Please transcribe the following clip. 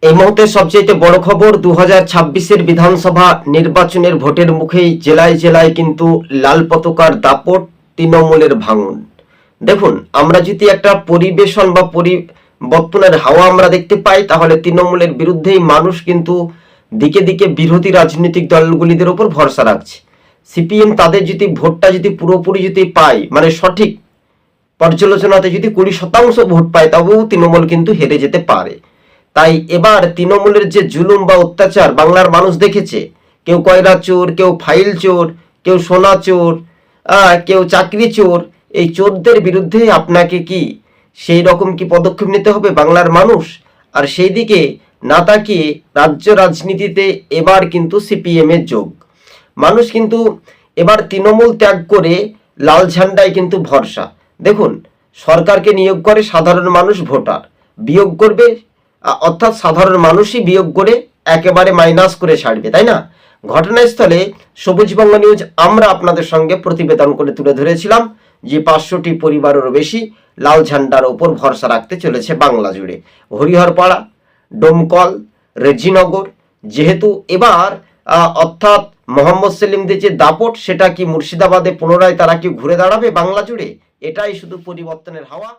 এই মুহূর্তে সবচেয়ে বড় খবর 2026-এর বিধানসভা নির্বাচনের ভোটের মুখেই জেলায় জেলায় কিন্তু লাল পতাকার দাপট, তৃণমূলের ভাঙন। দেখুন, আমরা যদি একটা পরিবেশন বা পরিবর্তনের হাওয়া আমরা দেখতে পাই, তাহলে তৃণমূলের বিরুদ্ধেই মানুষ কিন্তু দিকে দিকে বিরোধী রাজনৈতিক দলগুলিদের উপর ভরসা রাখছে। সিপিএম তাদের যদি ভোটটা যদি পুরোপুরি যদি পায়, মানে সঠিক পর্যালোচনাতে যদি 20% ভোট পায়, তবেও তৃণমূল কিন্তু হেরে যেতে পারে। তাই এবার তৃণমূলের যে জুলুম বা অত্যাচার বাংলার মানুষ দেখেছে, কেউ কয়লা চোর, কেউ ফাইল চোর, কেউ সোনা চোর, কেউ চাকরি চোর, এই চোরদের বিরুদ্ধে আপনাকে কি সেই রকম কি পদক্ষেপ নিতে হবে বাংলার মানুষ? আর সেই দিকে না তাকিয়ে রাজ্য রাজনীতিতে এবার কিন্তু সিপিএম এর যোগ। মানুষ কিন্তু এবার তৃণমূল ত্যাগ করে লাল ঝান্ডায় কিন্তু ভরসা। দেখুন, সরকারকে নিয়োগ করে সাধারণ মানুষ, ভোটার বিয়োগ করবে, অর্থাৎ সাধারণ মানুষই বিয়োগ করে একেবারে মাইনাস করে ছাড়বে, তাই না? ঘটনাস্থলে সবুজবঙ্গ নিউজ আমরা আপনাদের সঙ্গে প্রতিবেদন করে তুলে ধরেছিলাম যে 500টি পরিবারেরও বেশি লাল ঝান্ডার ওপর ভরসা রাখতে চলেছে বাংলা জুড়ে। হরিহরপাড়া, ডোমকল, রেজিনগর, যেহেতু এবার অর্থাৎ মোহাম্মদ সেলিমদের যে দাপট, সেটা কি মুর্শিদাবাদে পুনরায় তারা কি ঘুরে দাঁড়াবে বাংলা জুড়ে? এটাই শুধু পরিবর্তনের হাওয়া।